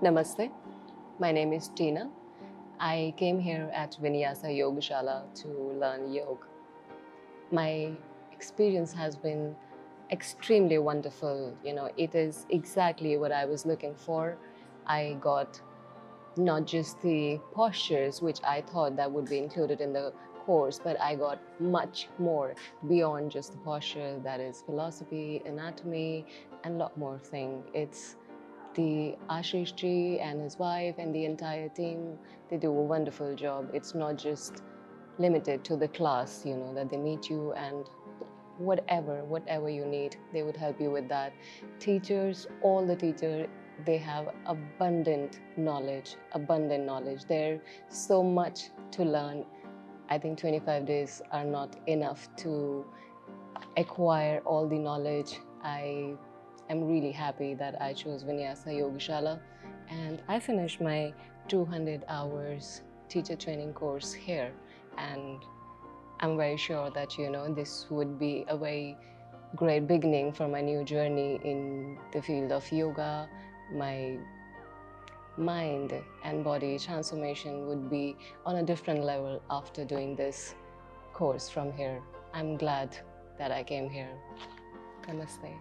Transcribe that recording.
Namaste, my name is Tina. I came here at Vinyasa Yogashala to learn yoga. My experience has been extremely wonderful. It is exactly what I was looking for. I got not just the postures, which I thought that would be included in the course, but I got much more beyond just the posture. That is philosophy, anatomy, and a lot more things. It's the Ashish ji and his wife and the entire team, they do a wonderful job. It's not just limited to the class, that they meet you and whatever you need, they would help you with that. Teachers, all the teachers, they have abundant knowledge. There's so much to learn. I think 25 days are not enough to acquire all the knowledge. I'm really happy that I chose Vinyasa Yogashala, and I finished my 200 hours teacher training course here, and I'm very sure that this would be a very great beginning for my new journey in the field of yoga. My mind and body transformation would be on a different level after doing this course from here. I'm glad that I came here. Namaste.